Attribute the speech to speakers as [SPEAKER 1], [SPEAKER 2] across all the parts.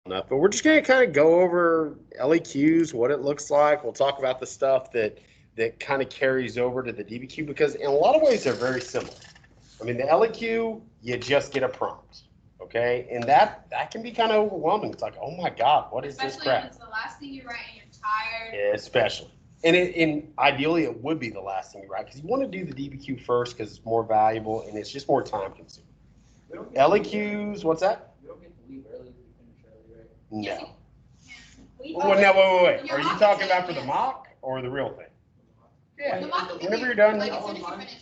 [SPEAKER 1] enough, but we're just going to kind of go over LEQs, what it looks like. We'll talk about the stuff that kind of carries over to the DBQ because in a lot of ways they're very similar. I mean, the LEQ, you just get a prompt, okay, and that can be kind of overwhelming. It's like, oh my God, what is this
[SPEAKER 2] Especially
[SPEAKER 1] crap?
[SPEAKER 2] when it's the last thing you write and you're tired.
[SPEAKER 1] Yeah, especially. And ideally, it would be the last thing you write because you want to do the DBQ first because it's more valuable and it's just more time consuming. LEQs, what's that?
[SPEAKER 3] We don't get to leave early if we finish early, right?
[SPEAKER 1] No.
[SPEAKER 2] We
[SPEAKER 1] Well, now, wait.
[SPEAKER 2] Your
[SPEAKER 1] Are you
[SPEAKER 2] mock
[SPEAKER 1] talking
[SPEAKER 2] exam,
[SPEAKER 1] about for the
[SPEAKER 2] yes.
[SPEAKER 1] mock or the real thing? Yeah.
[SPEAKER 2] The mock will be
[SPEAKER 1] Whenever you're
[SPEAKER 2] like
[SPEAKER 1] done,
[SPEAKER 2] as soon as you finish.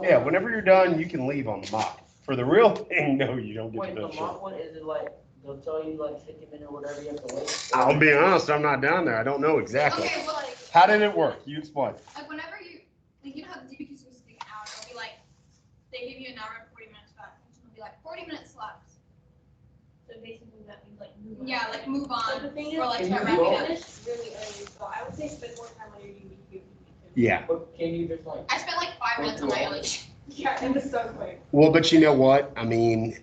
[SPEAKER 1] yeah, whenever you're done, you can leave on the mock. For the real thing, no, you don't get
[SPEAKER 3] Wait,
[SPEAKER 1] to
[SPEAKER 3] the
[SPEAKER 1] finish
[SPEAKER 3] mock
[SPEAKER 1] it.
[SPEAKER 3] one, is it like, they'll tell you like 50 minutes or whatever you have to wait?
[SPEAKER 1] I'll be honest, I'm not down there. I don't know exactly.
[SPEAKER 2] Okay, well, like,
[SPEAKER 1] How did it work? You explain.
[SPEAKER 2] like whenever you, like, you know how the DBQ is supposed to take an hour, it'll be like, they give you an hour and 40 minutes back. It'll be like 40 minutes left.
[SPEAKER 4] So basically that means like move on.
[SPEAKER 2] Yeah, like move on.
[SPEAKER 4] But the thing is,
[SPEAKER 2] Or like
[SPEAKER 3] Can
[SPEAKER 2] start
[SPEAKER 3] you
[SPEAKER 2] wrapping
[SPEAKER 3] go?
[SPEAKER 2] up.
[SPEAKER 4] finish really early, so I would say spend more time on your DBQ.
[SPEAKER 1] Yeah.
[SPEAKER 3] But can you just like,
[SPEAKER 2] I spent like 5 minutes on my LH.
[SPEAKER 4] Yeah, it was so quick.
[SPEAKER 1] Well, but you know what? I mean,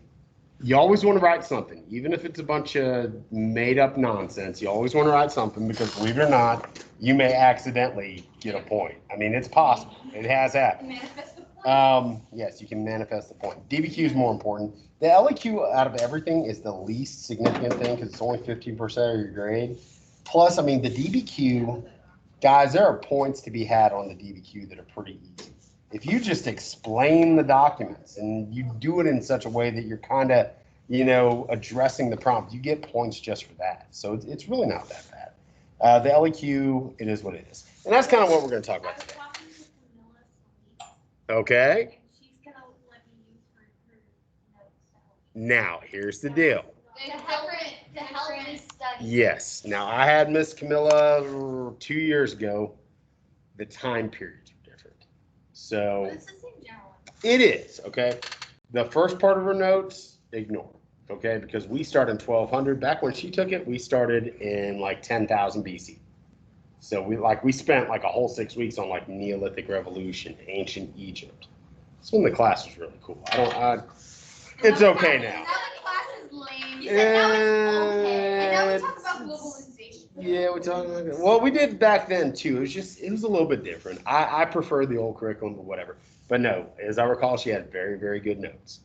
[SPEAKER 1] you always want to write something, even if it's a bunch of made up nonsense. You always want to write something because, believe it or not, you may accidentally get a point. I mean, it's possible. It has happened.
[SPEAKER 2] Manifest the point.
[SPEAKER 1] Yes, you can manifest the point. DBQ is more important. The LEQ out of everything is the least significant thing because it's only 15% of your grade. Plus, I mean, the DBQ, guys, there are points to be had on the DBQ that are pretty easy. If you just explain the documents and you do it in such a way that you're kind of, addressing the prompt, you get points just for that. So it's really not that bad. The LEQ, it is what it is. And that's kind of what we're going to talk
[SPEAKER 4] I
[SPEAKER 1] about
[SPEAKER 4] was
[SPEAKER 1] today.
[SPEAKER 4] talking to Camilla Solis,
[SPEAKER 1] Okay?
[SPEAKER 4] and she's gonna let me use her notes to help me.
[SPEAKER 1] Now, here's the deal.
[SPEAKER 4] To help me study.
[SPEAKER 1] Yes. Now, I had Miss Camilla 2 years ago. The time periods are different. So
[SPEAKER 2] It's the same general.
[SPEAKER 1] it is, okay? The first part of her notes, ignore, okay? Because we start in 1200. Back when she took it, we started in like 10,000 BC. So we spent like a whole 6 weeks on like Neolithic Revolution, ancient Egypt. That's when the class was really cool. It's okay now.
[SPEAKER 2] Now the class is lame.
[SPEAKER 4] You said now it's okay.
[SPEAKER 2] And now we
[SPEAKER 1] It's-
[SPEAKER 2] talk about globalization.
[SPEAKER 1] Yeah, we talked about it. Well, we did back then too. It was a little bit different. I prefer the old curriculum, but whatever. But no, as I recall, she had very, very good notes.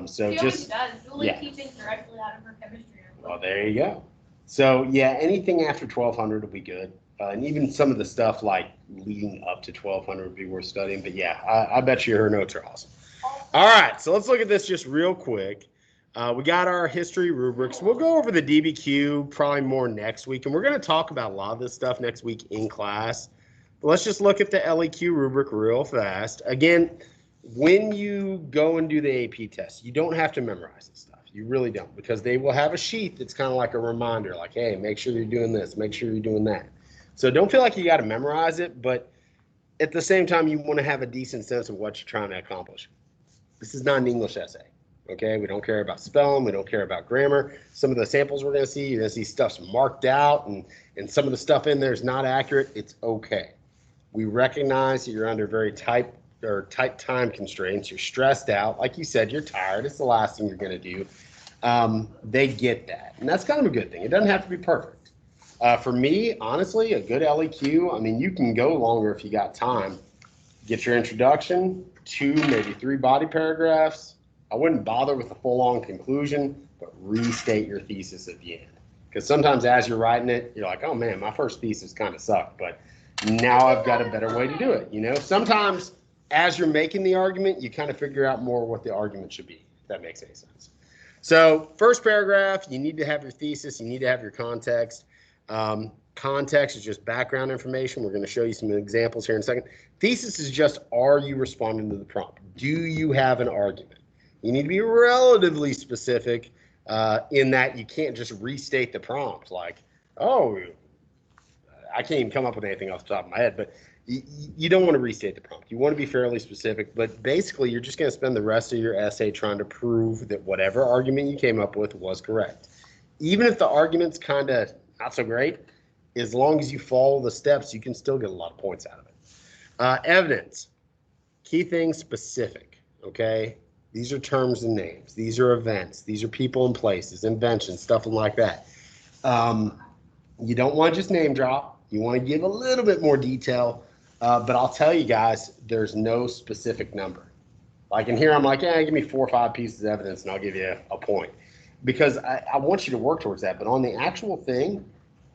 [SPEAKER 1] So
[SPEAKER 4] She always
[SPEAKER 1] just,
[SPEAKER 4] does. Julie
[SPEAKER 1] yeah.
[SPEAKER 4] teaching directly out of her chemistry.
[SPEAKER 1] well, there you go. So yeah, anything after 1200 will be good. And even some of the stuff like leading up to 1200 would be worth studying. But yeah, I bet you her notes are awesome. All right, so let's look at this just real quick. We got our history rubrics. We'll go over the DBQ probably more next week, and we're going to talk about a lot of this stuff next week in class. But let's just look at the LEQ rubric real fast. Again, when you go and do the AP test, you don't have to memorize this stuff. You really don't, because they will have a sheet that's kind of like a reminder, like, hey, make sure you're doing this, make sure you're doing that. So don't feel like you got to memorize it, but at the same time, you want to have a decent sense of what you're trying to accomplish. This is not an English essay. Okay, we don't care about spelling, we don't care about grammar. Some of the samples we're going to see, you're going to see stuff's marked out, and some of the stuff in there is not accurate. It's okay. We recognize that you're under very tight time constraints. You're stressed out. Like you said, you're tired. It's the last thing you're going to do. They get that, and that's kind of a good thing. It doesn't have to be perfect. For me, honestly, a good LEQ, I mean, you can go longer if you got time. Get your introduction, 2, maybe 3 body paragraphs. I wouldn't bother with a full-on conclusion, but restate your thesis at the end. Because sometimes as you're writing it, you're like, oh man, my first thesis kind of sucked, but now I've got a better way to do it. Sometimes as you're making the argument, you kind of figure out more what the argument should be, if that makes any sense. So first paragraph, you need to have your thesis, you need to have your context. Context is just background information. We're going to show you some examples here in a second. Thesis is just, are you responding to the prompt? Do you have an argument? You need to be relatively specific in that you can't just restate the prompt like, oh, I can't even come up with anything off the top of my head, but you don't want to restate the prompt. You want to be fairly specific, but basically you're just going to spend the rest of your essay trying to prove that whatever argument you came up with was correct. Even if the argument's kind of not so great, as long as you follow the steps, you can still get a lot of points out of it. Evidence, key things specific, okay? These are terms and names. These are events. These are people and places, inventions, stuff like that. You don't want to just name drop. You want to give a little bit more detail. But I'll tell you guys, there's no specific number. Like in here, I'm like, yeah, give me 4 or 5 pieces of evidence and I'll give you a point. Because I want you to work towards that. But on the actual thing,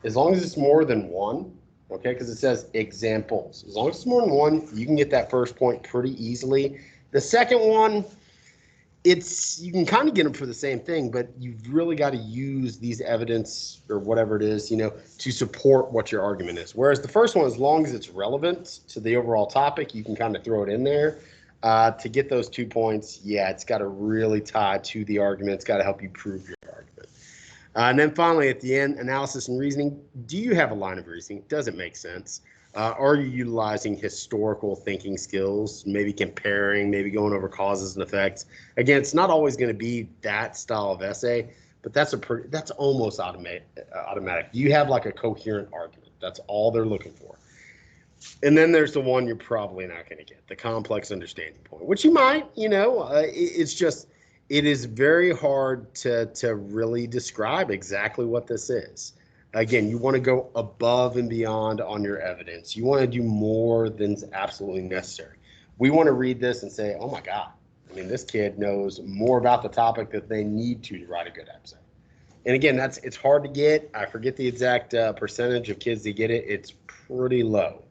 [SPEAKER 1] as long as it's more than one, okay, because it says examples. As long as it's more than one, you can get that first point pretty easily. The second one, you can kind of get them for the same thing, but you've really got to use these evidence or whatever it is, to support what your argument is. Whereas the first one, as long as it's relevant to the overall topic, you can kind of throw it in there. To get those 2 points, yeah, it's got to really tie to the argument. It's got to help you prove your argument. And then finally, at the end, analysis and reasoning. Do you have a line of reasoning? Does it make sense? Are you utilizing historical thinking skills, maybe comparing, maybe going over causes and effects? Again, it's not always going to be that style of essay, but that's almost automatic. You have like a coherent argument. That's all they're looking for. And then there's the one you're probably not going to get, the complex understanding point, which you might, it is very hard to really describe exactly what this is. Again, you want to go above and beyond on your evidence. You want to do more than's absolutely necessary. We want to read this and say, oh my God, this kid knows more about the topic that they need to write a good essay. And again, it's hard to get. I forget the exact percentage of kids that get it. It's pretty low.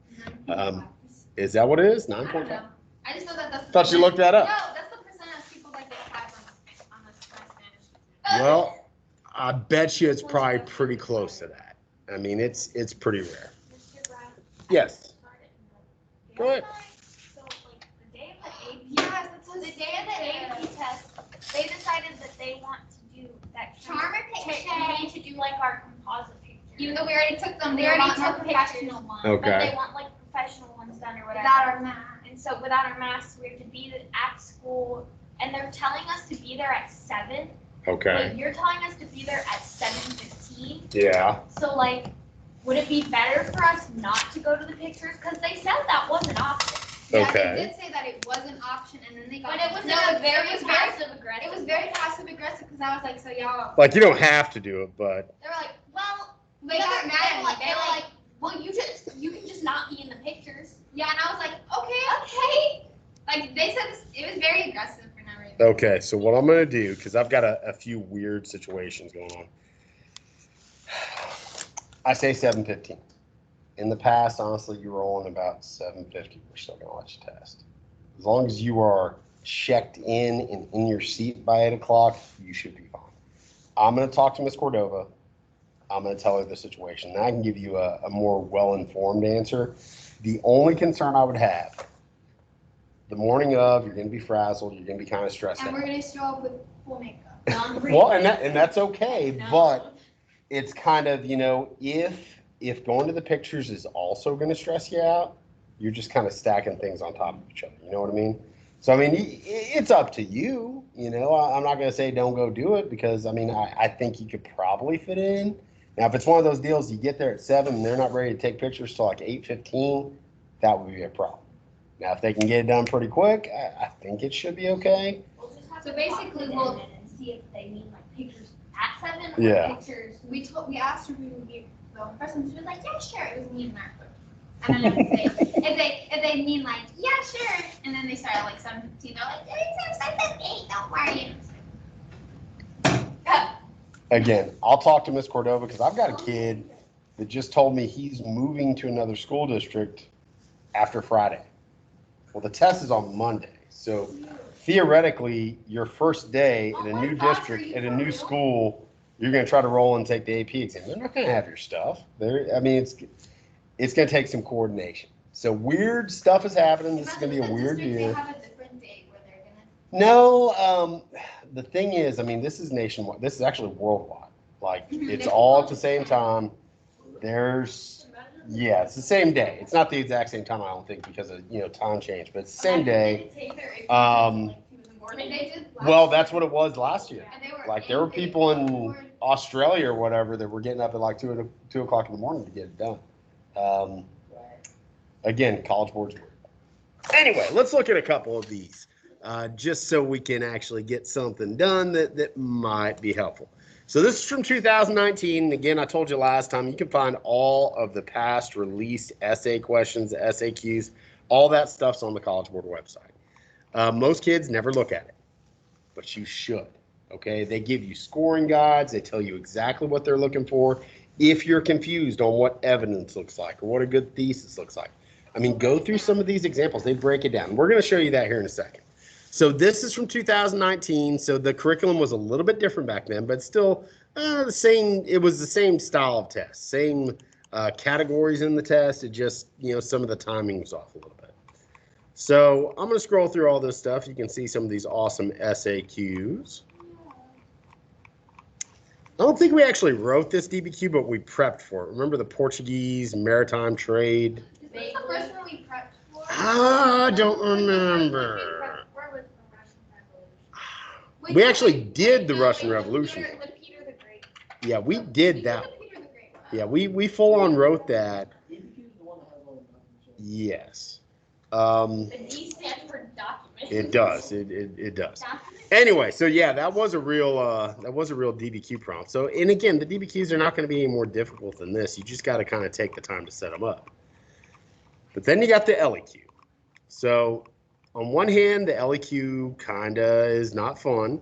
[SPEAKER 1] Is that what it is? 9.5?
[SPEAKER 2] I just know that's the
[SPEAKER 1] Thought you looked that up.
[SPEAKER 2] No, that's the percent of people that get 5 on the Spanish.
[SPEAKER 1] Well, I bet you it's probably pretty close to that. It's pretty rare.
[SPEAKER 4] Mr. Brown,
[SPEAKER 1] Yes.
[SPEAKER 4] started in
[SPEAKER 1] Go ahead.
[SPEAKER 4] So, like, the day of the AP,
[SPEAKER 2] Yes,
[SPEAKER 4] the day of the AP test, they decided that they want to do that.
[SPEAKER 2] Charmer
[SPEAKER 4] We
[SPEAKER 2] picture.
[SPEAKER 4] need to do like our composite picture.
[SPEAKER 2] Even though we already took them,
[SPEAKER 4] We
[SPEAKER 2] they already
[SPEAKER 4] already
[SPEAKER 2] took
[SPEAKER 4] took
[SPEAKER 2] professional
[SPEAKER 4] pictures.
[SPEAKER 2] ones.
[SPEAKER 4] But
[SPEAKER 1] Okay.
[SPEAKER 4] they want like professional ones done or whatever.
[SPEAKER 2] Without our math.
[SPEAKER 4] And so without our masks, we have to be at school, and they're telling us to be there at 7.
[SPEAKER 1] Okay.
[SPEAKER 4] But you're telling us to be there at 7:15.
[SPEAKER 1] Yeah.
[SPEAKER 4] So like, would it be better for us not to go to the pictures? Because they said that was an option.
[SPEAKER 2] Yeah,
[SPEAKER 1] Okay.
[SPEAKER 2] they did say that it was an option, and then they got.
[SPEAKER 4] But it was
[SPEAKER 2] no,
[SPEAKER 4] very
[SPEAKER 2] it was
[SPEAKER 4] passive aggressive.
[SPEAKER 2] It was very passive aggressive because I was like, so y'all.
[SPEAKER 1] Like you don't have to do it, but
[SPEAKER 4] They were like, well,
[SPEAKER 2] They got mad at me.
[SPEAKER 4] They were like, well, you can just not be in the pictures.
[SPEAKER 2] Yeah, and I was like, okay.
[SPEAKER 4] Okay.
[SPEAKER 2] Like they said, it was very aggressive for no reason.
[SPEAKER 1] okay. So what I'm gonna do, because I've got a few weird situations going on. I say 7:15. In the past, honestly, you were rolling about 7:50. We're still gonna let you test. As long as you are checked in and in your seat by 8 o'clock, you should be fine. I'm gonna talk to Miss Cordova. I'm gonna tell her the situation. And I can give you a more well-informed answer. The only concern I would have, the morning of, you're gonna be frazzled, you're gonna be kind of stressed
[SPEAKER 2] And
[SPEAKER 1] out.
[SPEAKER 2] we're gonna show up with full makeup.
[SPEAKER 1] Well, and that's okay, but it's kind of, if going to the pictures is also going to stress you out, you're just kind of stacking things on top of each other. You know what I mean? So, it's up to you. I'm not going to say don't go do it because, I think you could probably fit in. Now, if it's one of those deals, you get there at 7 and they're not ready to take pictures till like 8:15, that would be a problem. Now, if they can get it done pretty quick, I think it should be okay.
[SPEAKER 4] We'll just have
[SPEAKER 2] So
[SPEAKER 4] to
[SPEAKER 2] basically,
[SPEAKER 4] talk to them
[SPEAKER 2] we'll-
[SPEAKER 4] and see if they mean like pictures at 7 or
[SPEAKER 1] Yeah.
[SPEAKER 4] pictures.
[SPEAKER 2] We asked her who would be the first one. She was like, yeah, sure. It was me and Matt. I don't know if they mean like, yeah, sure. And then they started like 7:15. They're like, it's 7:08. Don't worry.
[SPEAKER 1] Again, I'll talk to Miss Cordova because I've got a kid that just told me he's moving to another school district after Friday. Well, the test is on Monday. So theoretically, your first day in a new district, at a new school, you're going to try to roll and take the AP exam. They're not going to have your stuff. It's going to take some coordination. So weird stuff is happening. This is going to be a weird
[SPEAKER 2] They
[SPEAKER 1] year.
[SPEAKER 2] have a different day where they're gonna.
[SPEAKER 1] No, the thing is, this is nationwide. This is actually worldwide. Like, it's all at the same time. Yeah, it's the same day. It's not the exact same time, I don't think, because of, time change, but it's the same day. Well, that's what it was last year. Like, there were people in Australia or whatever that were getting up at like 2 o'clock in the morning to get it done. Again, college boards. Anyway, let's look at a couple of these. just so we can actually get something done that might be helpful. So this is from 2019. Again, I told you last time, you can find all of the past released essay questions, SAQs, all that stuff's on the College Board website. Most kids never look at it, but you should. Okay, they give you scoring guides. They tell you exactly what they're looking for. If you're confused on what evidence looks like or what a good thesis looks like, I mean, go through some of these examples. They break it down. We're going to show you that here in a second. So this is from 2019. So the curriculum was a little bit different back then, but still the same. It was the same style of test, same categories in the test. It just, some of the timing was off a little bit. So I'm going to scroll through all this stuff. You can see some of these awesome SAQs. I don't think we actually wrote this DBQ, but we prepped for it. Remember the Portuguese maritime trade?
[SPEAKER 2] Is this the first one we prepped for?
[SPEAKER 1] I don't remember.
[SPEAKER 2] Where was the Russian Revolution?
[SPEAKER 1] We actually did the Russian Revolution.
[SPEAKER 2] With Peter the Great.
[SPEAKER 1] Yeah, we did that.
[SPEAKER 2] Peter the Great one.
[SPEAKER 1] Yeah, we full on wrote that.
[SPEAKER 3] DBQ is the one that has all the documents.
[SPEAKER 1] Yes.
[SPEAKER 4] The D stands for document.
[SPEAKER 1] It does. It does.
[SPEAKER 2] Document?
[SPEAKER 1] Anyway, so yeah, that was a real DBQ prompt. So, and again, the DBQs are not going to be any more difficult than this. You just got to kind of take the time to set them up. But then you got the LEQ. So on one hand, the LEQ kind of is not fun.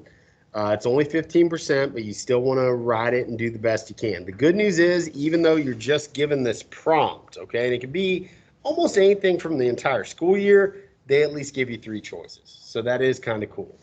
[SPEAKER 1] It's only 15%, but you still want to write it and do the best you can. The good news is, even though you're just given this prompt, okay, and it can be almost anything from the entire school year, they at least give you 3 choices. So that is kind of cool.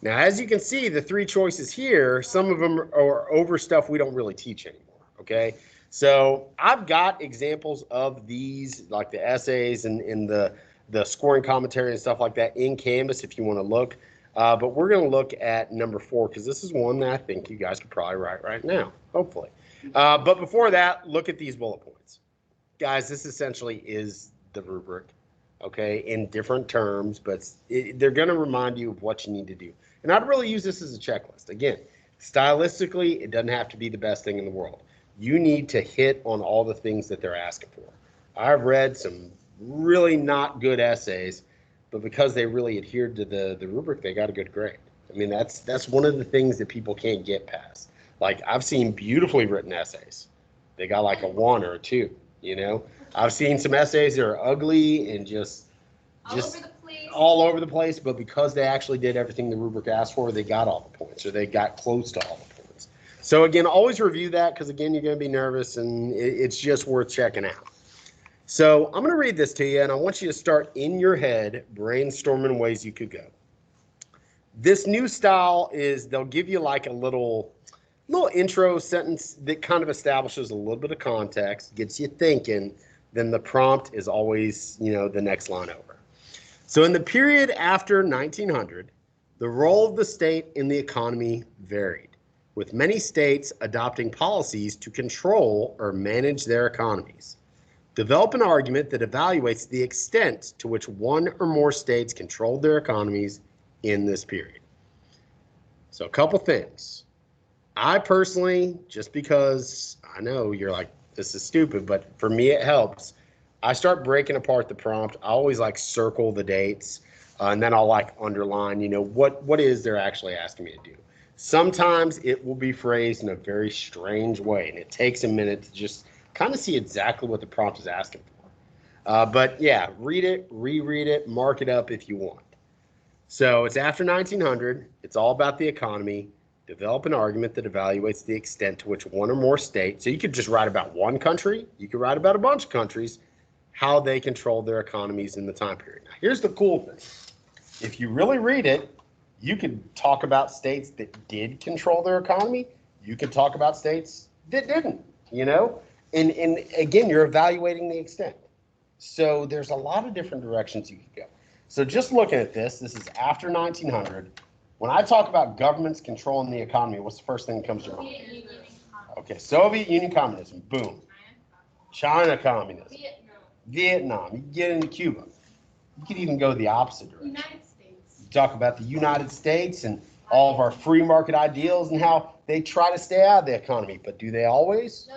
[SPEAKER 1] Now, as you can see, the 3 choices here, some of them are over stuff we don't really teach anymore, okay? So I've got examples of these, like the essays and the scoring commentary and stuff like that in Canvas if you want to look. But we're going to look at number 4 because this is one that I think you guys could probably write right now, hopefully. But before that, look at these bullet points. Guys, this essentially is the rubric, okay, in different terms, but they're going to remind you of what you need to do. And I'd really use this as a checklist. Again, stylistically, it doesn't have to be the best thing in the world. You need to hit on all the things that they're asking for. I've read some really not good essays, but because they really adhered to the rubric, they got a good grade. I mean, that's one of the things that people can't get past. Like, I've seen beautifully written essays. They got like a 1 or a 2, I've seen some essays that are ugly and just all over the place, but because they actually did everything the rubric asked for, they got all the points, or they got close to all the points. So again, always review that, because again, you're going to be nervous, and it's just worth checking out. So I'm going to read this to you, and I want you to start in your head brainstorming ways you could go. This new style is they'll give you like a little intro sentence that kind of establishes a little bit of context, gets you thinking. Then the prompt is always, the next line over. So in the period after 1900, the role of the state in the economy varied, with many states adopting policies to control or manage their economies. Develop an argument that evaluates the extent to which one or more states controlled their economies in this period. So a couple things. I personally, just because I know you're like, this is stupid, but for me it helps. I start breaking apart the prompt. I always circle the dates, and then I'll underline, what is they're actually asking me to do. Sometimes it will be phrased in a very strange way, and it takes a minute to just kind of see exactly what the prompt is asking for. But yeah, read it, reread it, mark it up if you want. So it's after 1900. It's all about the economy. Develop an argument that evaluates the extent to which one or more states, so you could just write about one country, you could write about a bunch of countries, how they controlled their economies in the time period. Now, here's the cool thing. If you really read it, you could talk about states that did control their economy. You could talk about states that didn't, And again, you're evaluating the extent. So there's a lot of different directions you could go. So just looking at this is after 1900. When I talk about governments controlling the economy, what's the first thing that comes to your mind? Okay, Soviet Union communism, boom. China communism. Vietnam. You can get into Cuba. You could even go the opposite direction.
[SPEAKER 2] United States.
[SPEAKER 1] You talk about the United States and all of our free market ideals and how they try to stay out of the economy, but do they always?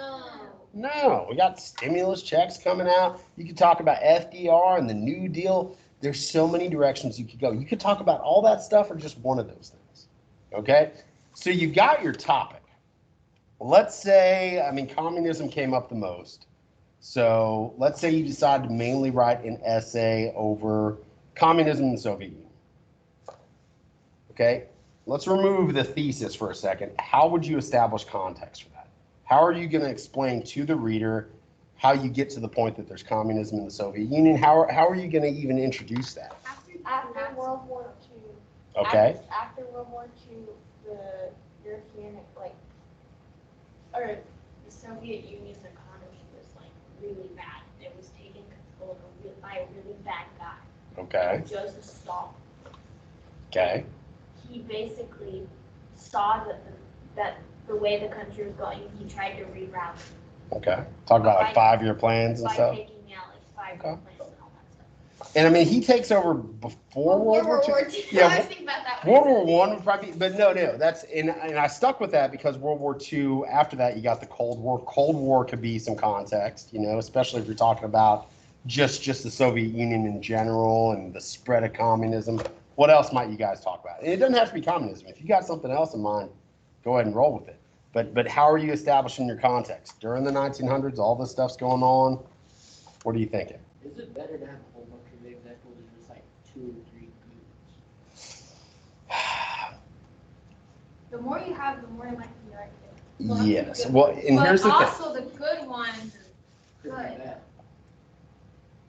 [SPEAKER 2] No.
[SPEAKER 1] We got stimulus checks coming out. You can talk about FDR and the New Deal. There's so many directions you could go. You could talk about all that stuff or just one of those things. Okay? So you've got your topic. Let's say, I mean, communism came up the most. So let's say you decide to mainly write an essay over communism in the Soviet Union. Okay? Let's remove the thesis for a second. How would you establish context for that? How are you going to explain to the reader how you get to the point that there's communism in the Soviet Union? How are you going to even introduce that?
[SPEAKER 5] After World War II.
[SPEAKER 1] Okay?
[SPEAKER 5] After World War II, the European, or the Soviet Union's economy was really bad. It was taken control of by a really bad guy.
[SPEAKER 1] Okay.
[SPEAKER 5] Joseph Stalin.
[SPEAKER 1] Okay.
[SPEAKER 5] He basically saw that the way the country was going, he tried to reroute
[SPEAKER 1] Okay. Talk about like 5-year plans and
[SPEAKER 5] by
[SPEAKER 1] stuff.
[SPEAKER 5] taking out 5-year
[SPEAKER 1] Okay.
[SPEAKER 5] plans and all that stuff.
[SPEAKER 1] And I mean, he takes over before World War II.
[SPEAKER 2] II.
[SPEAKER 1] Yeah,
[SPEAKER 2] I was thinking about that.
[SPEAKER 1] World War One would probably, but no, that's and I stuck with that because World War II. After that, you got the Cold War. Cold War could be some context, especially if you're talking about just the Soviet Union in general and the spread of communism. What else might you guys talk about? And it doesn't have to be communism. If you got something else in mind, go ahead and roll with it. But how are you establishing your context during the 1900s? All this stuff's going on. What are you thinking?
[SPEAKER 3] Is it better to have a whole bunch of examples or just like 2 or 3 good ones?
[SPEAKER 2] The more you have, the more you might be like
[SPEAKER 1] Yes. Well, and here's the
[SPEAKER 2] but
[SPEAKER 1] thing.
[SPEAKER 2] also the good ones,
[SPEAKER 3] Could be
[SPEAKER 2] Good.
[SPEAKER 3] bad.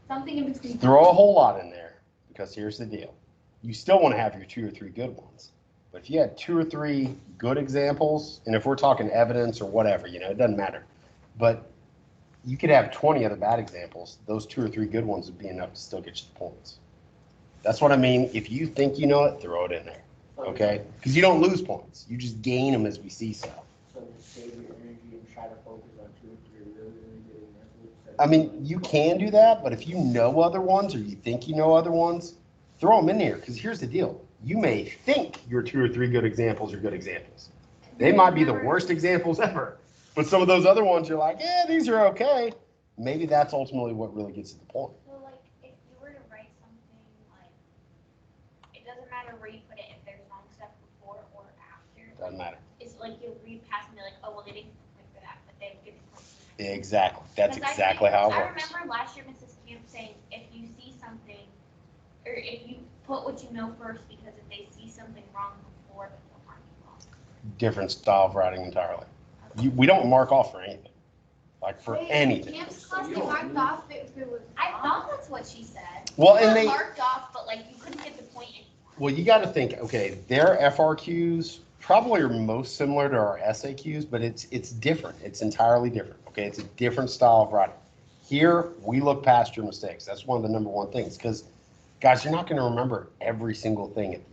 [SPEAKER 2] something in between.
[SPEAKER 1] Throw a whole lot in there because here's the deal. You still want to have your 2 or 3 good ones. But if you had 2 or 3 good examples, and if we're talking evidence or whatever, it doesn't matter. But you could have 20 other bad examples. Those 2 or 3 good ones would be enough to still get you the points. That's what I mean. If you think you know it, throw it in there. Okay? Because you don't lose points. You just gain them as we see stuff.
[SPEAKER 3] So just save your energy and try to focus on 2 or 3 really good examples.
[SPEAKER 1] I mean, you can do that, but if you know other ones or you think you know other ones, throw them in there. Because here's the deal. You may think your 2 or 3 good examples are good examples. They might be the worst examples ever. But some of those other ones, you're like, yeah, these are okay. Maybe that's ultimately what really gets to the point.
[SPEAKER 4] So if you were to write something, it doesn't matter where you put it, if there's wrong stuff before or after.
[SPEAKER 1] Doesn't matter.
[SPEAKER 4] It's you'll read past and be like, oh, well, they didn't point for that, but they give you points.
[SPEAKER 1] Exactly. That's
[SPEAKER 4] 'Cause
[SPEAKER 1] exactly how it
[SPEAKER 4] I
[SPEAKER 1] works.
[SPEAKER 4] remember last year Mrs. Camp saying, if you see something, or if you put what you know first, because if they see something wrong before, then they'll mark you wrong.
[SPEAKER 1] Different style of writing entirely. We don't mark off for anything. Like for anything.
[SPEAKER 2] Camp's class, they marked off if it was.
[SPEAKER 4] I thought that's what she said.
[SPEAKER 1] Well,
[SPEAKER 4] Not
[SPEAKER 1] and they,
[SPEAKER 4] marked off, but you couldn't get the point anymore.
[SPEAKER 1] well, you got to think, okay, their FRQs probably are most similar to our SAQs, but it's different. It's entirely different. Okay, it's a different style of writing. Here, we look past your mistakes. That's one of the number one things because, guys, you're not going to remember every single thing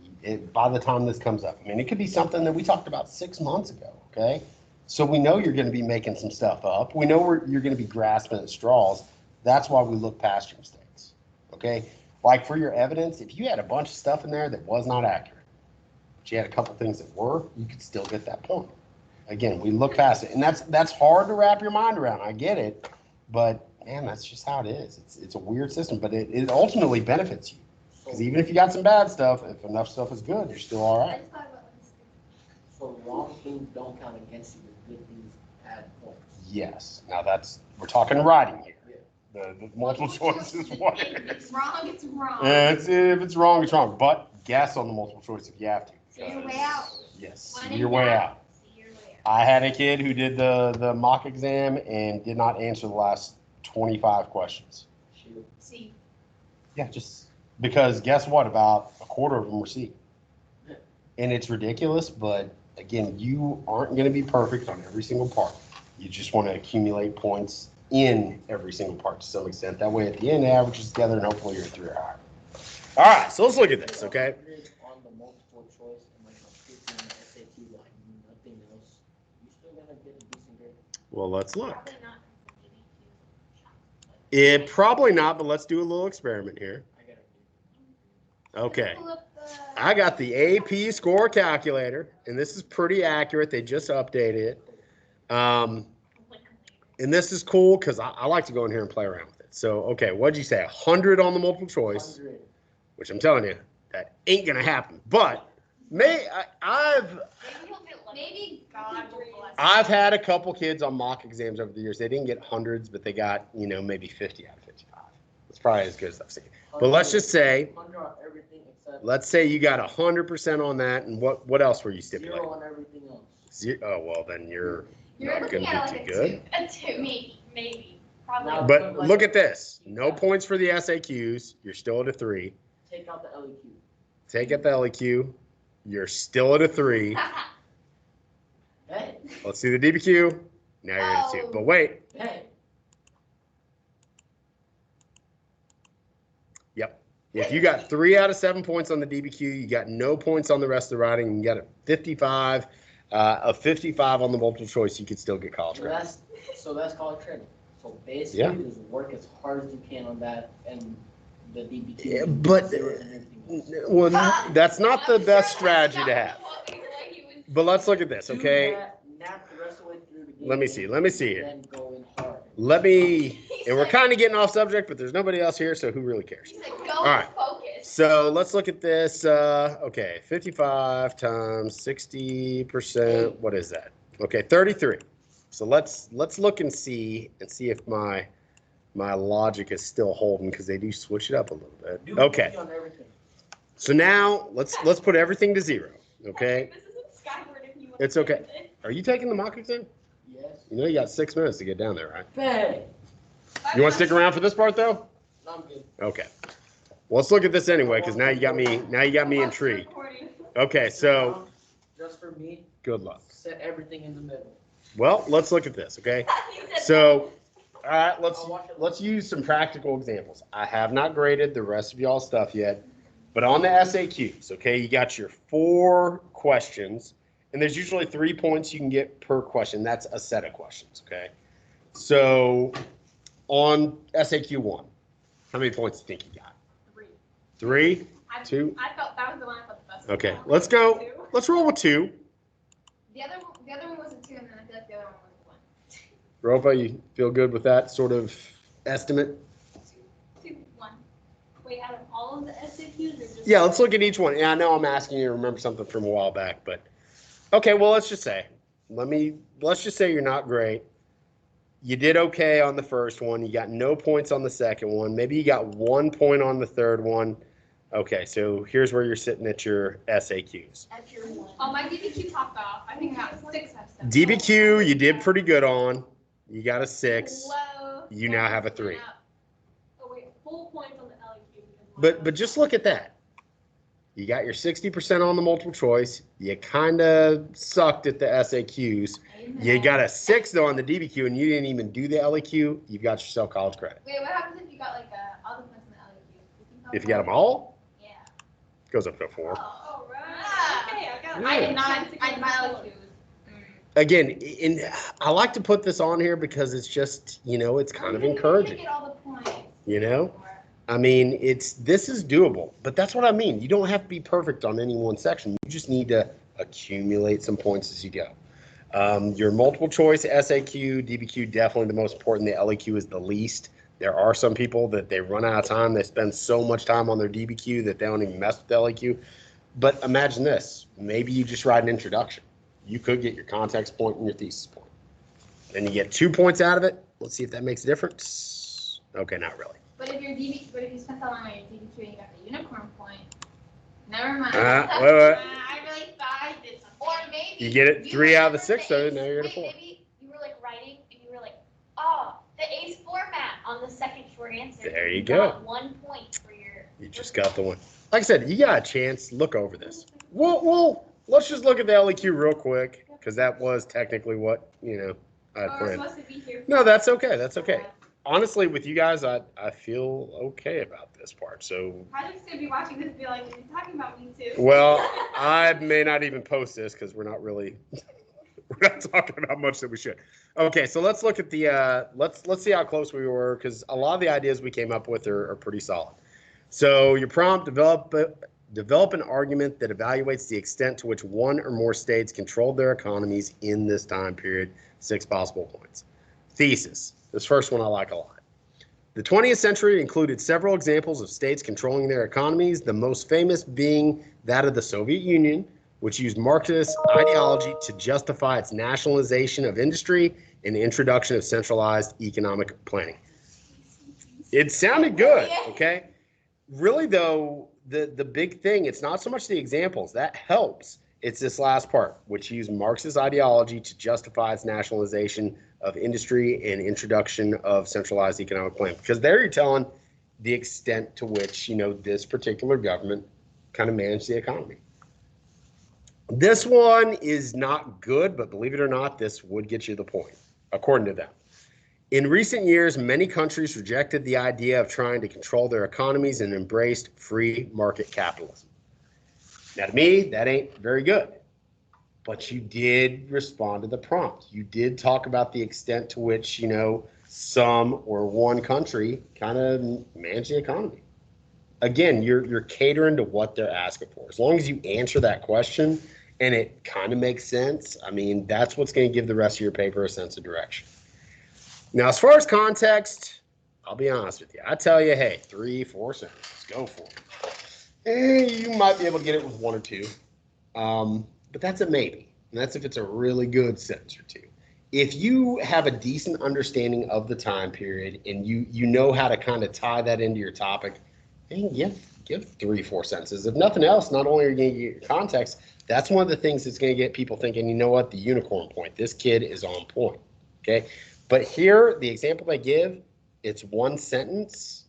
[SPEAKER 1] by the time this comes up. I mean, it could be something that we talked about 6 months ago. Okay, so we know you're going to be making some stuff up. We know you're going to be grasping at straws. That's why we look past your mistakes. Okay, like for your evidence, if you had a bunch of stuff in there that was not accurate, but you had a couple things that were, you could still get that point. Again, we look past it, and that's hard to wrap your mind around. I get it, but man, that's just how it is. It's a weird system, but it ultimately benefits you because even if you got some bad stuff, if enough stuff is good, you're still all right.
[SPEAKER 3] So wrong things don't count against you, but good things add points.
[SPEAKER 1] Yes. Now we're talking writing here. The multiple choice is what
[SPEAKER 2] If it's wrong, it's wrong.
[SPEAKER 1] if it's wrong, it's wrong. But guess on the multiple choice if you have to.
[SPEAKER 2] See your way out.
[SPEAKER 1] Yes,
[SPEAKER 2] When
[SPEAKER 1] see
[SPEAKER 2] in
[SPEAKER 1] your way
[SPEAKER 2] doubt,
[SPEAKER 1] out.
[SPEAKER 2] see your way
[SPEAKER 1] I had a kid who did the mock exam and did not answer the last 25 questions.
[SPEAKER 3] Shoot.
[SPEAKER 2] See,
[SPEAKER 1] Yeah, just because guess what? About a quarter of them were C. And it's ridiculous, but again, you aren't going to be perfect on every single part. You just want to accumulate points in every single part to some extent. That way, at the end, it averages together, and hopefully you're 3 or higher. All right, so let's look at this, okay?
[SPEAKER 3] On the multiple choice and a 50 on the SAT, nothing else, you still gonna get a decent grade.
[SPEAKER 1] Well, let's look.
[SPEAKER 4] Probably not for DBQ shots, but-
[SPEAKER 1] Probably not, but let's do a little experiment here.
[SPEAKER 3] I gotta
[SPEAKER 1] Okay.
[SPEAKER 2] pull up the.
[SPEAKER 1] I got the AP score calculator, and this is pretty accurate. They just updated it. And this is cool because I like to go in here and play around with it. So, okay, what'd you say? 100 on the multiple choice.
[SPEAKER 3] 100.
[SPEAKER 1] which I'm telling you, that ain't gonna happen. But I've
[SPEAKER 4] Maybe he'll get lucky.
[SPEAKER 2] Maybe God will bless.
[SPEAKER 1] I've had a couple kids on mock exams over the years. They didn't get hundreds, but they got, maybe 50 out of 55. It's probably as good as I've seen. But let's just say,
[SPEAKER 3] 100 on everything except
[SPEAKER 1] let's say you got 100% on that, and what else were you stipulating?
[SPEAKER 3] 0 on everything else.
[SPEAKER 1] Oh, well, then you're
[SPEAKER 2] You're
[SPEAKER 1] not
[SPEAKER 2] looking
[SPEAKER 1] gonna
[SPEAKER 2] at
[SPEAKER 1] be
[SPEAKER 2] like
[SPEAKER 1] too
[SPEAKER 2] a
[SPEAKER 1] good.
[SPEAKER 2] 2. A 2.
[SPEAKER 4] Maybe. Probably.
[SPEAKER 3] Now-
[SPEAKER 1] But look at this. No points for the SAQs. You're still at a 3.
[SPEAKER 3] Take out the LEQ.
[SPEAKER 1] Take out the LEQ. You're still at a 3.
[SPEAKER 3] Hey,
[SPEAKER 1] Let's see the DBQ. Now you're at a 2.
[SPEAKER 2] Oh.
[SPEAKER 1] But wait.
[SPEAKER 3] hey.
[SPEAKER 1] Yep. If you got 3 out of 7 points on the DBQ, you got no points on the rest of the writing, and you got a 55. A 55 on the multiple choice, you could still get college
[SPEAKER 3] So
[SPEAKER 1] credit.
[SPEAKER 3] that's called training. So basically,
[SPEAKER 1] Yeah.
[SPEAKER 3] just work as hard as you can on that and the DBQ.
[SPEAKER 1] Yeah, but-
[SPEAKER 3] zeros and everything else.
[SPEAKER 1] Well, that's not the
[SPEAKER 2] I'm
[SPEAKER 1] best
[SPEAKER 2] sure
[SPEAKER 1] strategy to
[SPEAKER 2] that's
[SPEAKER 1] have.
[SPEAKER 2] not what he was-
[SPEAKER 1] But let's look at this,
[SPEAKER 3] Do
[SPEAKER 1] okay?
[SPEAKER 3] that, nap the rest of the way through the game.
[SPEAKER 1] Let me see here.
[SPEAKER 3] Then go in hard.
[SPEAKER 1] Let me,
[SPEAKER 2] He
[SPEAKER 1] and we're
[SPEAKER 2] said-
[SPEAKER 1] kind of getting off subject, but there's nobody else here, so who really cares?
[SPEAKER 2] He said, go
[SPEAKER 1] All right.
[SPEAKER 2] focus.
[SPEAKER 1] So let's look at this. Okay, 55 times 60%. What is that? Okay, 33. So let's look and see if my logic is still holding, because they do switch it up a little bit.
[SPEAKER 3] Do
[SPEAKER 1] Okay,
[SPEAKER 3] 50 on everything.
[SPEAKER 1] so now let's put everything to 0. Okay,
[SPEAKER 4] This isn't Skyward if you want
[SPEAKER 1] It's
[SPEAKER 4] to
[SPEAKER 1] okay.
[SPEAKER 4] use it.
[SPEAKER 1] are you taking the mock exam?
[SPEAKER 3] Yes.
[SPEAKER 1] You got 6 minutes to get down there, right?
[SPEAKER 3] Bang.
[SPEAKER 1] You want to stick around for this part though?
[SPEAKER 3] No, I'm good.
[SPEAKER 1] Okay. Well, let's look at this anyway, because now you got me intrigued.
[SPEAKER 4] Recording.
[SPEAKER 1] Okay, so
[SPEAKER 3] Just for me,
[SPEAKER 1] good luck.
[SPEAKER 3] set everything in the middle.
[SPEAKER 1] Well, let's look at this, okay?
[SPEAKER 4] He said
[SPEAKER 1] So, all right, let's use some practical examples. I have not graded the rest of y'all's stuff yet, but on the SAQs, okay, you got your 4 questions, and there's usually 3 points you can get per question. That's a set of questions, okay? So, on SAQ 1, how many points do you think you got?
[SPEAKER 2] 3.
[SPEAKER 1] 3?
[SPEAKER 2] I,
[SPEAKER 1] 2?
[SPEAKER 2] I felt that was the one I felt the best.
[SPEAKER 1] Okay,
[SPEAKER 2] about.
[SPEAKER 1] let's go.
[SPEAKER 2] 2.
[SPEAKER 1] Let's roll with 2.
[SPEAKER 2] The other one was a 2, and then I feel like the other one was a 1.
[SPEAKER 1] Ropa, you feel good with that sort of estimate?
[SPEAKER 2] 2, 1.
[SPEAKER 4] Wait, out of all of the SAQs or just?
[SPEAKER 1] Yeah, let's look at each one. Yeah, I know I'm asking you to remember something from a while back, but okay, well, let's just say you're not great. You did okay on the first one. You got no points on the second one. Maybe you got 1 point on the third one. Okay, so here's where you're sitting at your SAQs.
[SPEAKER 4] At your one.
[SPEAKER 2] Oh, my DBQ topped off. I think I got 6 out of 7.
[SPEAKER 1] DBQ, you did pretty good on. You got a 6.
[SPEAKER 2] Low.
[SPEAKER 1] You now have a 3.
[SPEAKER 4] Oh wait, full points on the LEQ. because
[SPEAKER 1] But just look at that. You got your 60% on the multiple choice. You kind of sucked at the SAQs. You got a 6 though on the DBQ, and you didn't even do the LEQ. You've got yourself college credit.
[SPEAKER 2] Wait, what happens if you got like all the points in the LEQ?
[SPEAKER 1] If you got them all,
[SPEAKER 2] Yeah.
[SPEAKER 1] it goes up to 4.
[SPEAKER 4] Oh, right.
[SPEAKER 2] Ah.
[SPEAKER 4] Okay, I got.
[SPEAKER 2] I
[SPEAKER 1] Yeah.
[SPEAKER 2] did not. My LEQ was.
[SPEAKER 1] Again, I like to put this on here because it's just, it's kind of encouraging.
[SPEAKER 2] Get all the points.
[SPEAKER 1] I mean, this is doable, but that's what I mean. You don't have to be perfect on any one section. You just need to accumulate some points as you go. Your multiple choice, SAQ, DBQ, definitely the most important. The LEQ is the least. There are some people that they run out of time. They spend so much time on their DBQ that they don't even mess with the LEQ. But imagine this. Maybe you just write an introduction. You could get your context point and your thesis point. Then you get 2 points out of it. Let's see if that makes a difference. Okay, not really.
[SPEAKER 2] But if you spent that long on your DBQ and you got the unicorn point, never mind.
[SPEAKER 1] Wait.
[SPEAKER 2] I really thought I did something.
[SPEAKER 4] Or maybe.
[SPEAKER 1] You get it 3 out of the
[SPEAKER 4] remember
[SPEAKER 1] 6, though.
[SPEAKER 4] ACE
[SPEAKER 1] Now you're at a
[SPEAKER 4] wait,
[SPEAKER 1] 4.
[SPEAKER 4] Maybe you were like writing and you were like, oh, the ACE format on the second short answer.
[SPEAKER 1] There you
[SPEAKER 4] got 1 point for your.
[SPEAKER 1] You just got the one. Like I said, you got a chance. Look over this. Let's just look at the LEQ real quick, because that was technically what, I had
[SPEAKER 2] We're
[SPEAKER 1] planned.
[SPEAKER 2] supposed to be here.
[SPEAKER 1] No, that's okay. That's okay. Honestly, with you guys, I feel okay about this part. So,
[SPEAKER 2] Project's gonna be watching this and be like, you're talking about me too.
[SPEAKER 1] well, I may not even post this because we're not talking about much that we should. Okay, so let's look at the let's see how close we were, because a lot of the ideas we came up with are pretty solid. So your prompt, develop an argument that evaluates the extent to which one or more states controlled their economies in this time period. 6 possible points. Thesis. This first one I like a lot. The 20th century included several examples of states controlling their economies, the most famous being that of the Soviet Union, which used Marxist ideology to justify its nationalization of industry and the introduction of centralized economic planning. It sounded good, okay? Really, though, the big thing, it's not so much the examples. That helps. It's this last part, which used Marxist ideology to justify its nationalization of industry and introduction of centralized economic planning. Because there you're telling the extent to which, this particular government kind of managed the economy. This one is not good, but believe it or not, this would get you the point, according to them. In recent years, many countries rejected the idea of trying to control their economies and embraced free market capitalism. Now, to me, that ain't very good. But you did respond to the prompt. You did talk about the extent to which, some or one country kind of manage the economy. Again, you're catering to what they're asking for. As long as you answer that question and it kind of makes sense, that's what's going to give the rest of your paper a sense of direction. Now, as far as context, I'll be honest with you. I tell you, hey, 3-4 sentences, go for it. You might be able to get it with one or two, but that's a maybe. And that's if it's a really good sentence or two. If you have a decent understanding of the time period and you know how to kind of tie that into your topic, then give 3-4 sentences. If nothing else, not only are you going to get your context, that's one of the things that's going to get people thinking, you know what, the unicorn point. This kid is on point. Okay. But here, the example they give, it's one sentence.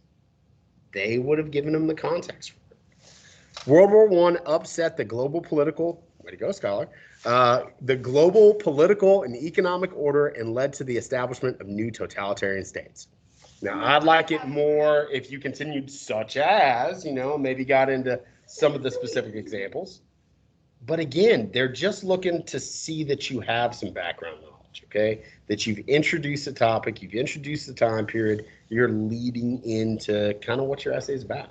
[SPEAKER 1] They would have given them the context for it. World War I upset the global political, way to go, scholar, the global political and economic order and led to the establishment of new totalitarian states. Now, I'd like it more if you continued such as, maybe got into some of the specific examples. But again, they're just looking to see that you have some background knowledge, okay? That you've introduced the topic, you've introduced the time period, you're leading into kind of what your essay is about.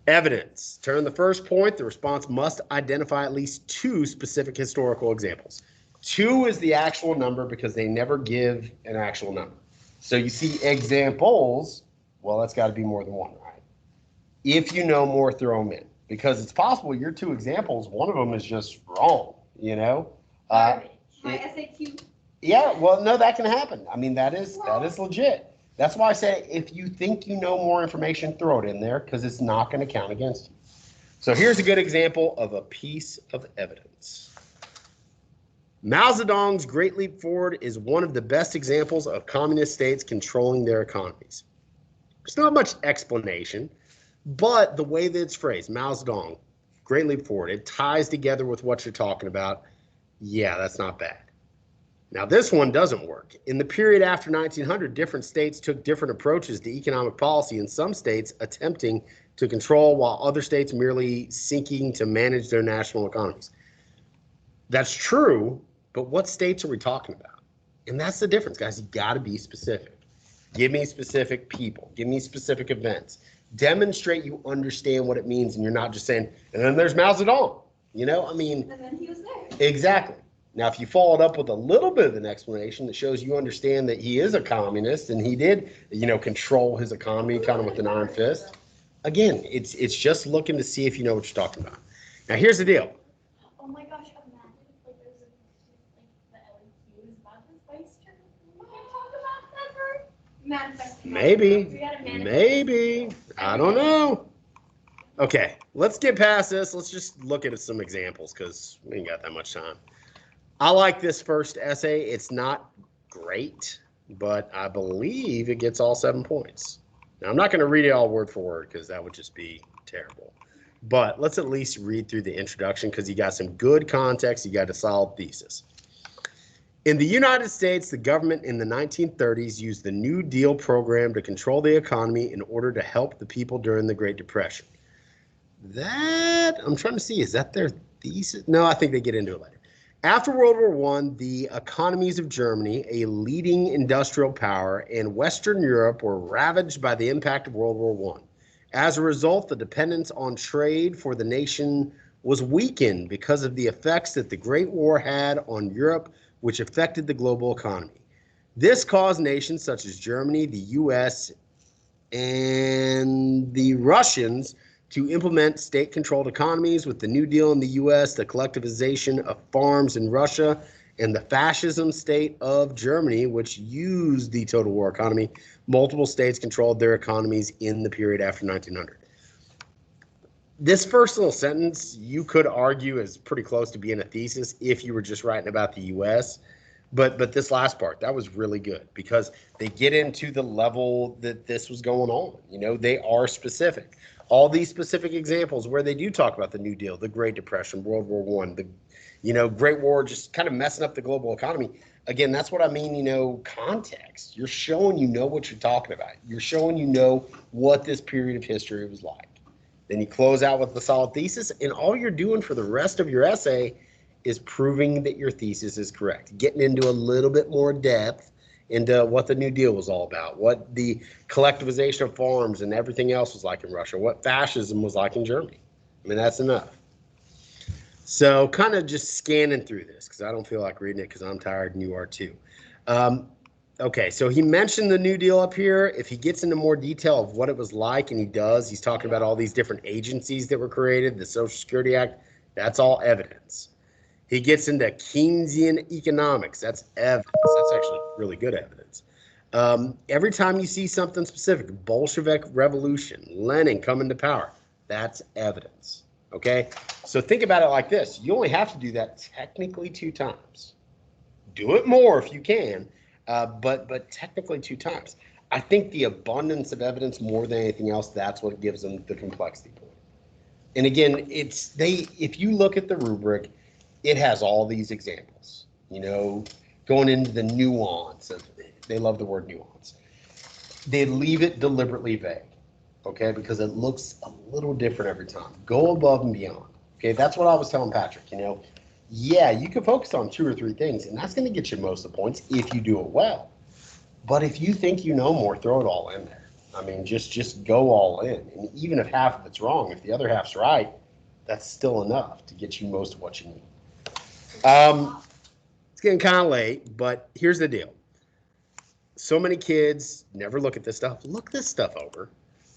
[SPEAKER 1] Evidence. Turn the first point, the response must identify at least 2 specific historical examples. 2 is the actual number because they never give an actual number. So you see examples, well, that's got to be more than 1, right? If you know more, throw them in. Because it's possible your 2 examples, one of them is just wrong,
[SPEAKER 2] My SAQ.
[SPEAKER 1] Yeah, well, no, that can happen. That is legit. That's why I say if you think you know more information, throw it in there because it's not going to count against you. So here's a good example of a piece of evidence. Mao Zedong's Great Leap Forward is one of the best examples of communist states controlling their economies. There's not much explanation, but the way that it's phrased, Mao Zedong, Great Leap Forward, it ties together with what you're talking about. Yeah, that's not bad. Now, this one doesn't work. In the period after 1900, different states took different approaches to economic policy, and some states attempting to control while other states merely seeking to manage their national economies. That's true, but what states are we talking about? And that's the difference, guys. You got to be specific. Give me specific people. Give me specific events. Demonstrate you understand what it means, and you're not just saying, and then there's Mao Zedong.
[SPEAKER 2] And then he was there.
[SPEAKER 1] Exactly. Now, if you follow it up with a little bit of an explanation that shows you understand that he is a communist and he did, control his economy kind of with an iron fist, again, it's just looking to see if you know what you're talking about. Now, here's the deal.
[SPEAKER 5] Oh my gosh, imagine if there's the LEQ is about his vice chair. We can talk about that for
[SPEAKER 2] Manifesting.
[SPEAKER 1] Maybe. I don't know. Okay, let's get past this. Let's just look at some examples because we ain't got that much time. I like this first essay. It's not great, but I believe it gets all 7 points. Now, I'm not going to read it all word for word because that would just be terrible. But let's at least read through the introduction because you got some good context. You got a solid thesis. In the United States, the government in the 1930s used the New Deal program to control the economy in order to help the people during the Great Depression. That, I'm trying to see, is that their thesis? No, I think they get into it later. After World War I, the economies of Germany, a leading industrial power, and Western Europe were ravaged by the impact of World War I. As a result, the dependence on trade for the nation was weakened because of the effects that the Great War had on Europe, which affected the global economy. This caused nations such as Germany, the U.S., and the Russians to implement state-controlled economies. With the New Deal in the U.S., the collectivization of farms in Russia, and the fascism state of Germany, which used the total war economy, multiple states controlled their economies in the period after 1900. This first little sentence, you could argue, is pretty close to being a thesis if you were just writing about the U.S., but this last part, that was really good because they get into the level that this was going on. You know, they are specific. All these specific examples where they do talk about the New Deal, the Great Depression, World War I, the, you know, Great War, just kind of messing up the global economy. Again, that's what I mean, you know, context. You're showing you know what you're talking about. You're showing you know what this period of history was like. Then you close out with the solid thesis, and all you're doing for the rest of your essay is proving that your thesis is correct, getting into a little bit more depth into what the New Deal was all about, what the collectivization of farms and everything else was like in Russia, what fascism was like in Germany. I mean, that's enough. So kind of just scanning through this because I don't feel like reading it because I'm tired and you are too. Okay, so he mentioned the New Deal up here. If he gets into more detail of what it was like, and he does, he's talking about all these different agencies that were created, the Social Security Act, that's all evidence. He gets into Keynesian economics. That's evidence. That's actually really good evidence. Every time you see something specific, Bolshevik Revolution, Lenin coming to power, that's evidence. Okay? So think about it like this. You only have to do that technically 2 times. Do it more if you can, but technically 2 times. I think the abundance of evidence more than anything else, that's what gives them the complexity point. And again, if you look at the rubric, it has all these examples, you know, going into the nuance of, they love the word nuance. They leave it deliberately vague, okay, because it looks a little different every time. Go above and beyond, okay? That's what I was telling Patrick, you know. Yeah, you can focus on 2 or 3 things, and that's going to get you most of the points if you do it well. But if you think you know more, throw it all in there. I mean, just go all in. And even if half of it's wrong, if the other half's right, that's still enough to get you most of what you need. It's getting kind of late, but here's the deal. So many kids never look at this stuff. Look this stuff over.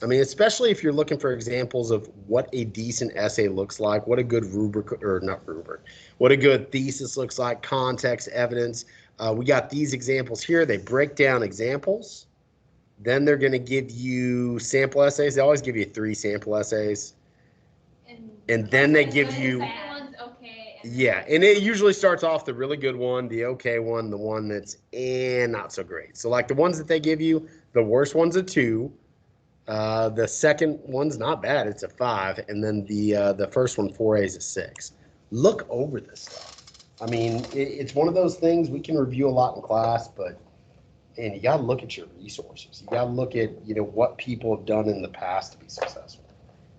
[SPEAKER 1] I mean, especially if you're looking for examples of what a decent essay looks like, what a good rubric, or not rubric, what a good thesis looks like, context, evidence. We got these examples here. They break down examples. Then they're going to give you sample essays. They always give you 3 sample essays. And then they give you, yeah, and it usually starts off the really good one, the okay one, the one that's not so great. So like the ones that they give you, the worst one's a 2. The second one's not bad, it's a 5, and then the first one, 4A, is a 6. Look over this stuff. I mean, it's one of those things we can review a lot in class, but and you got to look at your resources. You got to look at, you know, what people have done in the past to be successful.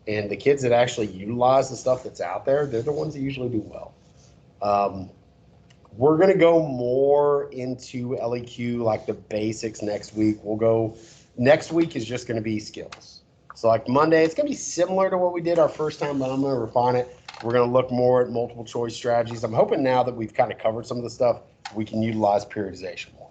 [SPEAKER 1] And the kids that actually utilize the stuff that's out there, they're the ones that usually do well. We're going to go more into LEQ, like the basics next week. Next week is just going to be skills. So like Monday, it's going to be similar to what we did our first time, but I'm going to refine it. We're going to look more at multiple choice strategies. I'm hoping now that we've kind of covered some of the stuff, we can utilize periodization more.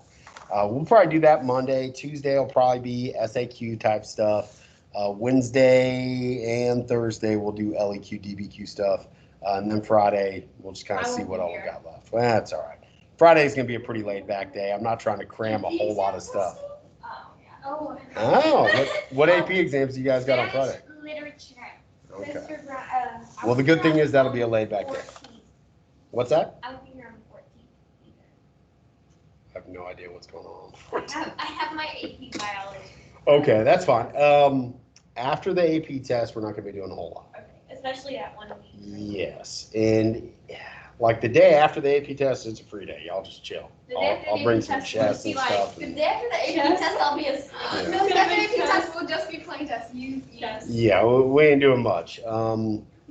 [SPEAKER 1] We'll probably do that Monday. Tuesday will probably be SAQ type stuff. Wednesday and Thursday we'll do LEQ, DBQ stuff. And then Friday, we'll just kind of see what all we got left. Well, that's all right. Friday's going to be a pretty laid back day. I'm not trying to cram a whole lot of stuff. Oh, what AP exams do you guys got on Friday?
[SPEAKER 4] Literature.
[SPEAKER 1] Okay. Well, the good thing is that'll be a laid back day. What's that?
[SPEAKER 4] I will be here on the 14th.
[SPEAKER 1] I have no idea what's going on.
[SPEAKER 4] I have my AP biology.
[SPEAKER 1] Okay, that's fine. After the AP test, we're not going to be doing a whole lot.
[SPEAKER 4] Okay. Especially that 1 week.
[SPEAKER 1] Yes, and like the day after the AP test, it's a free day. Y'all just chill. I'll bring some chess and stuff.
[SPEAKER 2] The day after the AP test, I'll be asleep.
[SPEAKER 1] Yeah.
[SPEAKER 2] No, the day after the AP test will just be playing chess. Yes.
[SPEAKER 1] Yeah, we ain't doing much.
[SPEAKER 2] You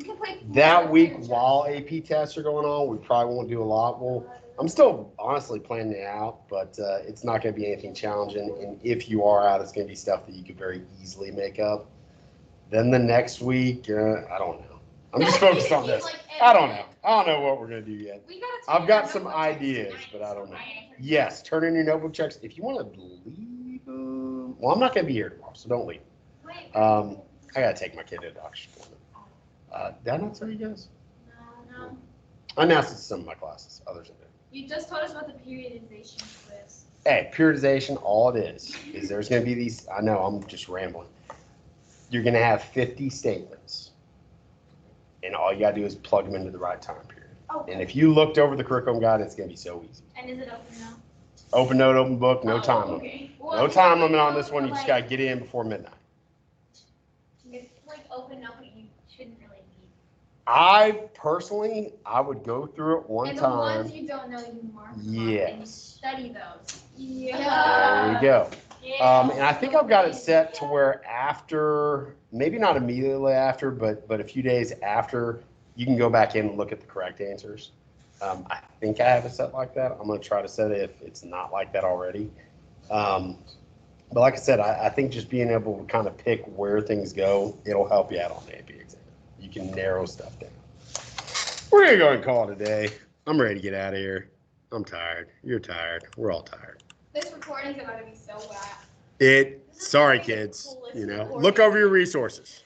[SPEAKER 2] can play
[SPEAKER 1] That week while AP tests are going on, we probably won't do a lot. I'm still honestly planning it out, but it's not going to be anything challenging. And if you are out, it's going to be stuff that you could very easily make up. Then the next week, I don't know. I'm just focused on this. I don't know. I don't know what we're gonna do yet.
[SPEAKER 2] We gotta
[SPEAKER 1] I've
[SPEAKER 2] turn
[SPEAKER 1] got
[SPEAKER 2] our
[SPEAKER 1] some
[SPEAKER 2] notebook checks
[SPEAKER 1] ideas,
[SPEAKER 2] tonight,
[SPEAKER 1] but I don't
[SPEAKER 2] so
[SPEAKER 1] know.
[SPEAKER 2] I-
[SPEAKER 1] Yes, turn in your notebook checks. If you want to leave, well, I'm not gonna be here tomorrow, so don't leave.
[SPEAKER 2] Wait,
[SPEAKER 1] I gotta take my kid to a doctor's appointment. Did I not tell you guys?
[SPEAKER 2] no.
[SPEAKER 1] I announced it to some of my classes. Others didn't.
[SPEAKER 2] You just told us about the periodization quiz.
[SPEAKER 1] Hey, periodization, all it is there's going to be these, I know, I'm just rambling. You're going to have 50 statements. And all you got to do is plug them into the right time period.
[SPEAKER 2] Okay.
[SPEAKER 1] And if you looked over the curriculum guide, it's going to be so easy.
[SPEAKER 2] And is it open now?
[SPEAKER 1] Open note, open book, no time limit.
[SPEAKER 2] Okay.
[SPEAKER 1] No time limit on this one. You just got to get in before midnight.
[SPEAKER 4] It's like open up, but you shouldn't really need.
[SPEAKER 1] I personally, I would go through it one
[SPEAKER 2] And the
[SPEAKER 1] time.
[SPEAKER 2] ones you don't know, you mark them up and you
[SPEAKER 1] Yes.
[SPEAKER 2] study those.
[SPEAKER 1] There you go. And I think I've got it set to where after, maybe not immediately after, but a few days after, you can go back in and look at the correct answers. I think I have it set like that. I'm going to try to set it if it's not like that already. But like I said, I think just being able to kind of pick where things go, it'll help you out on the AP exam. You can narrow stuff down. We're going to go ahead and call it a day. I'm ready to get out of here. I'm tired. You're tired. We're all tired.
[SPEAKER 2] This recording's about to be so bad.
[SPEAKER 1] Sorry kids, you know, look over your resources.